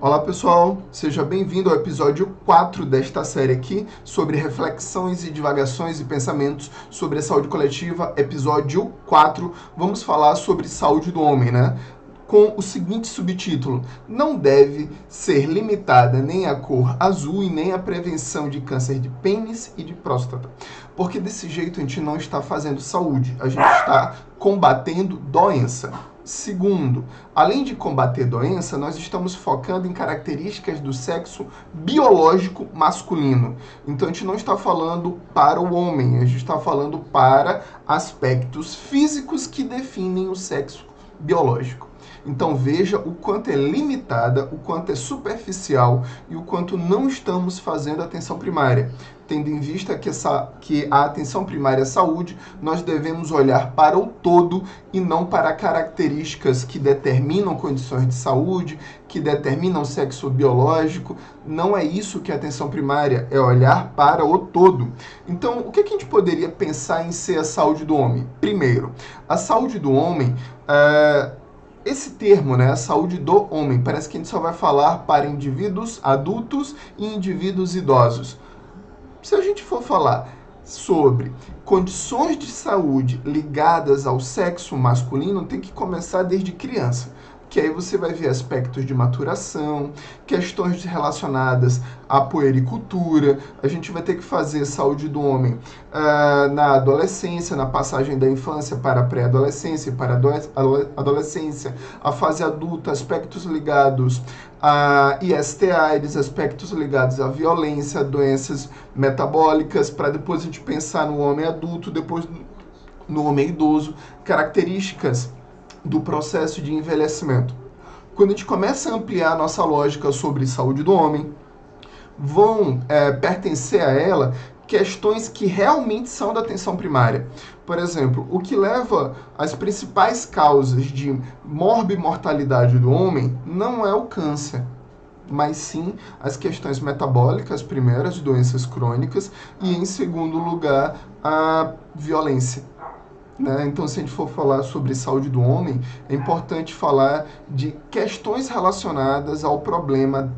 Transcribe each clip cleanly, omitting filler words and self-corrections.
Olá pessoal, seja bem-vindo ao episódio 4 desta série aqui sobre reflexões e divagações e pensamentos sobre a saúde coletiva. Episódio 4, vamos falar sobre saúde do homem, né? Com o seguinte subtítulo: não deve ser limitada nem a cor azul e nem a prevenção de câncer de pênis e de próstata. Porque desse jeito a gente não está fazendo saúde, a gente está combatendo doença. Segundo, além de combater doença, nós estamos focando em características do sexo biológico masculino. Então a gente não está falando para o homem, a gente está falando para aspectos físicos que definem o sexo biológico. Então veja o quanto é limitada, o quanto é superficial e o quanto não estamos fazendo atenção primária. Tendo em vista que a atenção primária é saúde, nós devemos olhar para o todo e não para características que determinam condições de saúde, que determinam o sexo biológico. Não é isso que é atenção primária, é olhar para o todo. Então, o que a gente poderia pensar em ser a saúde do homem? Primeiro, a saúde do homem esse termo, né, a saúde do homem, parece que a gente só vai falar para indivíduos adultos e indivíduos idosos. Se a gente for falar sobre condições de saúde ligadas ao sexo masculino, tem que começar desde criança. Que aí você vai ver aspectos de maturação, questões relacionadas à puericultura. A gente vai ter que fazer saúde do homem na adolescência, na passagem da infância para a pré-adolescência e para a adolescência, a fase adulta, aspectos ligados a IST/AIDS, aspectos ligados à violência, doenças metabólicas, para depois a gente pensar no homem adulto, depois no homem idoso, características do processo de envelhecimento. Quando a gente começa a ampliar a nossa lógica sobre saúde do homem, vão pertencer a ela questões que realmente são da atenção primária. Por exemplo, o que leva às principais causas de morbimortalidade do homem não é o câncer, mas sim as questões metabólicas, primeiras, doenças crônicas, e em segundo lugar, a violência. Então, se a gente for falar sobre saúde do homem, é importante falar de questões relacionadas ao problema,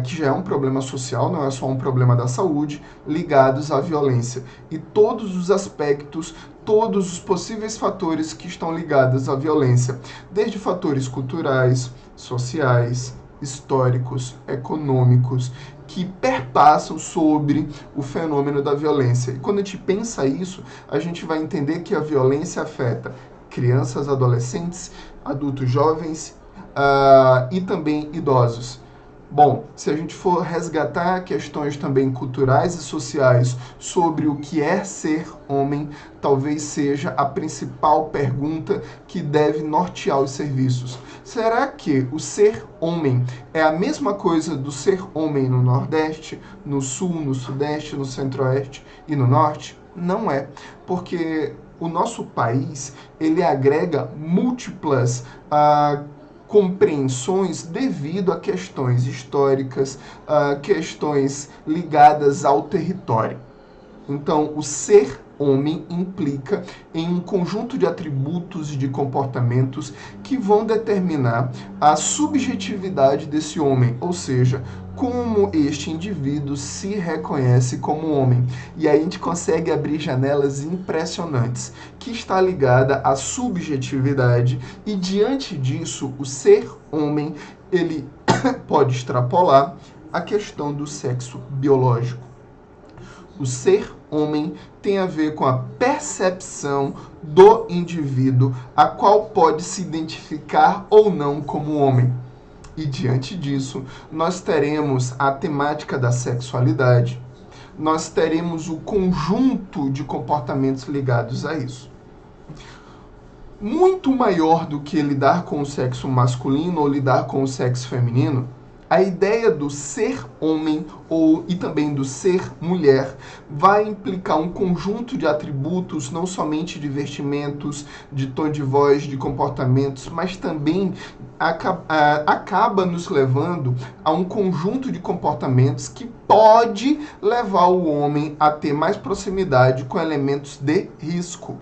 que já é um problema social, não é só um problema da saúde, ligados à violência. E todos os aspectos, todos os possíveis fatores que estão ligados à violência, desde fatores culturais, sociais, históricos, econômicos, que perpassam sobre o fenômeno da violência. E quando a gente pensa isso, a gente vai entender que a violência afeta crianças, adolescentes, adultos jovens e também idosos. Bom, se a gente for resgatar questões também culturais e sociais sobre o que é ser homem, talvez seja a principal pergunta que deve nortear os serviços. Será que o ser homem é a mesma coisa do ser homem no Nordeste, no Sul, no Sudeste, no Centro-Oeste e no Norte? Não é, porque o nosso país, ele agrega múltiplas compreensões devido a questões históricas, questões ligadas ao território. Então, o ser homem implica em um conjunto de atributos e de comportamentos que vão determinar a subjetividade desse homem, ou seja, como este indivíduo se reconhece como homem. E aí a gente consegue abrir janelas impressionantes, que está ligada à subjetividade, e diante disso, o ser homem, ele pode extrapolar a questão do sexo biológico. O ser homem tem a ver com a percepção do indivíduo, a qual pode se identificar ou não como homem. E diante disso, nós teremos a temática da sexualidade, nós teremos o conjunto de comportamentos ligados a isso. Muito maior do que lidar com o sexo masculino ou lidar com o sexo feminino, a ideia do ser homem e também do ser mulher vai implicar um conjunto de atributos, não somente de vestimentos, de tom de voz, de comportamentos, mas também acaba nos levando a um conjunto de comportamentos que pode levar o homem a ter mais proximidade com elementos de risco.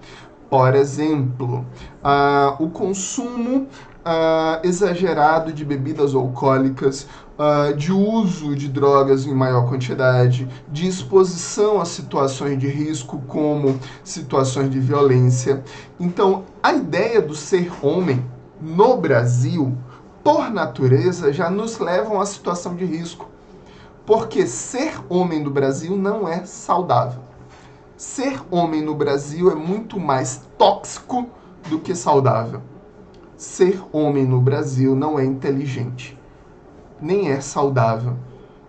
Por exemplo, o consumo exagerado de bebidas alcoólicas, de uso de drogas em maior quantidade, de exposição a situações de risco, como situações de violência. Então, a ideia do ser homem no Brasil, por natureza, já nos leva a uma situação de risco. Porque ser homem no Brasil não é saudável. Ser homem no Brasil é muito mais tóxico do que saudável. Ser homem no Brasil não é inteligente, nem é saudável,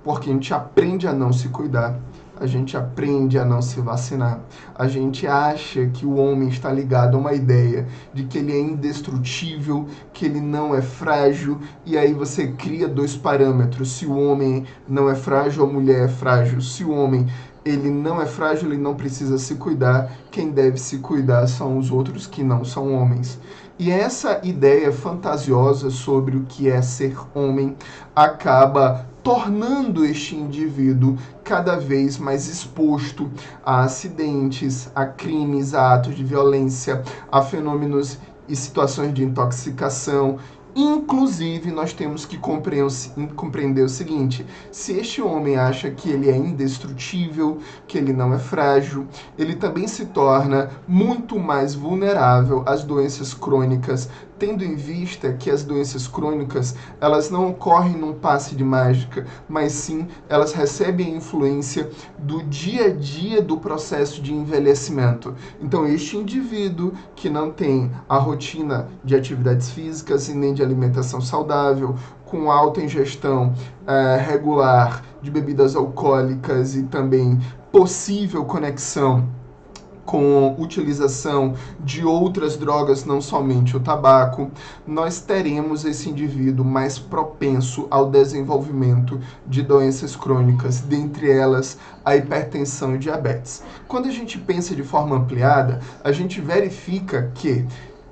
porque a gente aprende a não se cuidar, a gente aprende a não se vacinar, a gente acha que o homem está ligado a uma ideia de que ele é indestrutível, que ele não é frágil, e aí você cria dois parâmetros: se o homem não é frágil, a mulher é frágil. Se o homem ele não é frágil, ele não precisa se cuidar, quem deve se cuidar são os outros que não são homens. E essa ideia fantasiosa sobre o que é ser homem acaba tornando este indivíduo cada vez mais exposto a acidentes, a crimes, a atos de violência, a fenômenos e situações de intoxicação. Inclusive, nós temos que compreender o seguinte: se este homem acha que ele é indestrutível, que ele não é frágil, ele também se torna muito mais vulnerável às doenças crônicas, tendo em vista que as doenças crônicas, elas não ocorrem num passe de mágica, mas sim, elas recebem a influência do dia a dia do processo de envelhecimento. Então, este indivíduo que não tem a rotina de atividades físicas e nem de alimentação saudável, com alta ingestão regular de bebidas alcoólicas e também possível conexão com utilização de outras drogas, não somente o tabaco, nós teremos esse indivíduo mais propenso ao desenvolvimento de doenças crônicas, dentre elas a hipertensão e diabetes. Quando a gente pensa de forma ampliada, a gente verifica que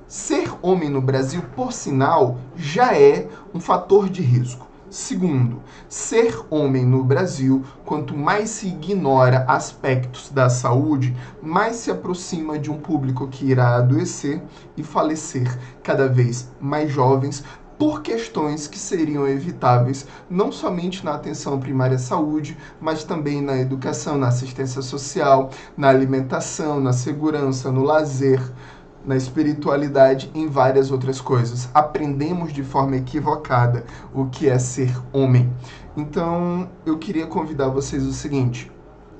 ser homem no Brasil, por sinal, já é um fator de risco. Segundo, ser homem no Brasil, quanto mais se ignora aspectos da saúde, mais se aproxima de um público que irá adoecer e falecer cada vez mais jovens por questões que seriam evitáveis não somente na atenção primária à saúde, mas também na educação, na assistência social, na alimentação, na segurança, no lazer, na espiritualidade, em várias outras coisas. Aprendemos de forma equivocada o que é ser homem. Então, eu queria convidar vocês o seguinte: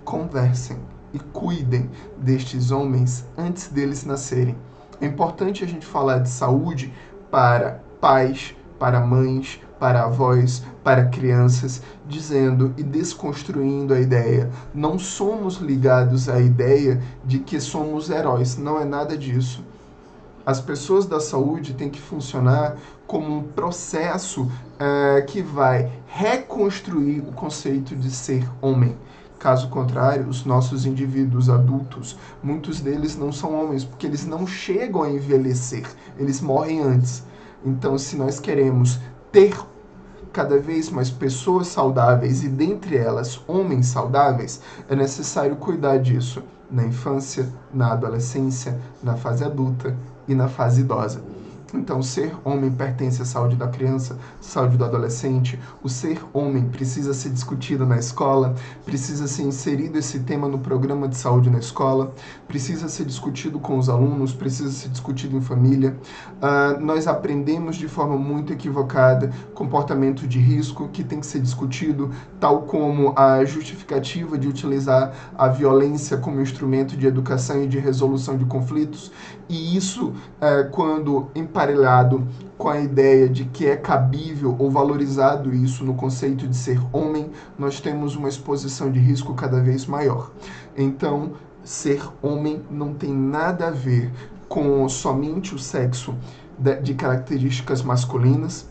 conversem e cuidem destes homens antes deles nascerem. É importante a gente falar de saúde para pais, para mães, para avós, para crianças, dizendo e desconstruindo a ideia. Não somos ligados à ideia de que somos heróis, não é nada disso. As pessoas da saúde têm que funcionar como um processo que vai reconstruir o conceito de ser homem. Caso contrário, os nossos indivíduos adultos, muitos deles não são homens, porque eles não chegam a envelhecer, eles morrem antes. Então, se nós queremos ter cada vez mais pessoas saudáveis e, dentre elas, homens saudáveis, é necessário cuidar disso na infância, na adolescência, na fase adulta e na fase idosa. Então, ser homem pertence à saúde da criança, saúde do adolescente. O ser homem precisa ser discutido na escola, precisa ser inserido esse tema no programa de saúde na escola, precisa ser discutido com os alunos, precisa ser discutido em família. Nós aprendemos de forma muito equivocada comportamento de risco que tem que ser discutido, tal como a justificativa de utilizar a violência como instrumento de educação e de resolução de conflitos. E isso, quando emparelhado com a ideia de que é cabível ou valorizado isso no conceito de ser homem, nós temos uma exposição de risco cada vez maior. Então, ser homem não tem nada a ver com somente o sexo de características masculinas,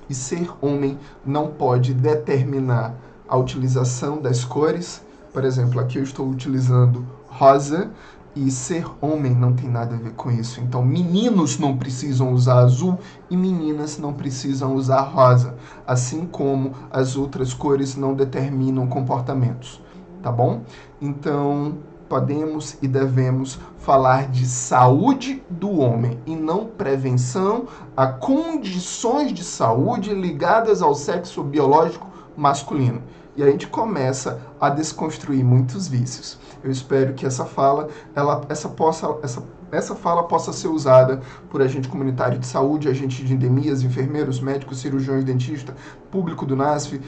e ser homem não pode determinar a utilização das cores. Por exemplo, aqui eu estou utilizando rosa, e ser homem não tem nada a ver com isso. Então, meninos não precisam usar azul e meninas não precisam usar rosa, assim como as outras cores não determinam comportamentos, tá bom? Então, podemos e devemos falar de saúde do homem e não prevenção a condições de saúde ligadas ao sexo biológico masculino. E a gente começa a desconstruir muitos vícios. Eu espero que essa fala possa ser usada por agente comunitário de saúde, agente de endemias, enfermeiros, médicos, cirurgiões, dentistas, público do NASF,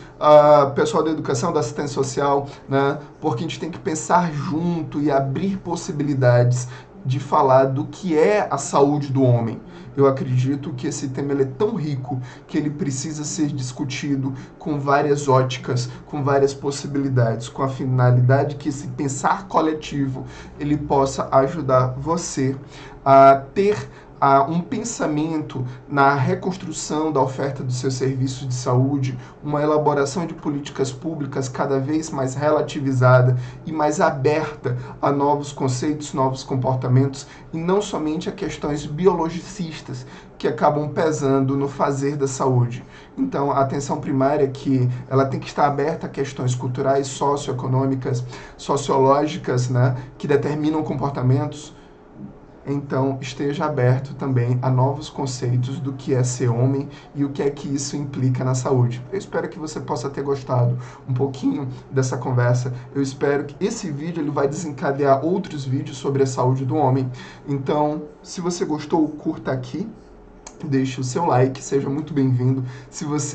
pessoal da educação, da assistência social, né? Porque a gente tem que pensar junto e abrir possibilidades de falar do que é a saúde do homem. Eu acredito que esse tema ele é tão rico que ele precisa ser discutido com várias óticas, com várias possibilidades, com a finalidade que esse pensar coletivo ele possa ajudar você a ter um pensamento na reconstrução da oferta dos seus serviços de saúde, uma elaboração de políticas públicas cada vez mais relativizada e mais aberta a novos conceitos, novos comportamentos e não somente a questões biologicistas que acabam pesando no fazer da saúde. Então, a atenção primária que ela tem que estar aberta a questões culturais, socioeconômicas, sociológicas, né, que determinam comportamentos. Então, esteja aberto também a novos conceitos do que é ser homem e o que é que isso implica na saúde. Eu espero que você possa ter gostado um pouquinho dessa conversa. Eu espero que esse vídeo ele vai desencadear outros vídeos sobre a saúde do homem. Então, se você gostou, curta aqui. Deixe o seu like, seja muito bem-vindo,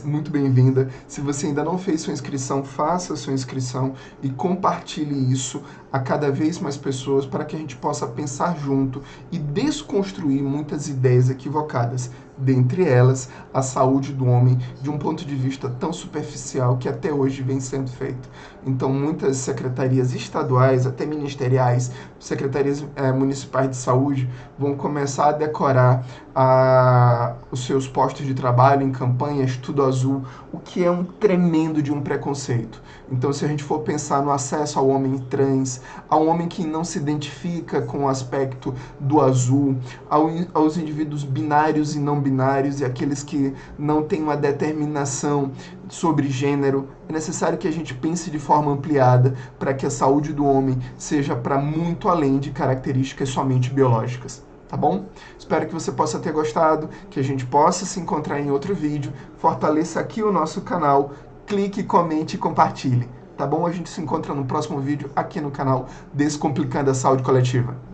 muito bem-vinda. Se você ainda não fez sua inscrição, faça sua inscrição e compartilhe isso a cada vez mais pessoas para que a gente possa pensar junto e desconstruir muitas ideias equivocadas, dentre elas a saúde do homem de um ponto de vista tão superficial que até hoje vem sendo feito. Então muitas secretarias estaduais, até ministeriais, secretarias municipais de saúde vão começar a decorar os seus postos de trabalho em campanhas tudo azul, o que é um tremendo de um preconceito. Então, se a gente for pensar no acesso ao homem trans, ao homem que não se identifica com o aspecto do azul, aos indivíduos binários e não binários e aqueles que não têm uma determinação sobre gênero, é necessário que a gente pense de forma ampliada para que a saúde do homem seja para muito além de características somente biológicas. Tá bom? Espero que você possa ter gostado, que a gente possa se encontrar em outro vídeo. Fortaleça aqui o nosso canal, clique, comente e compartilhe. Tá bom? A gente se encontra no próximo vídeo aqui no canal Descomplicando a Saúde Coletiva.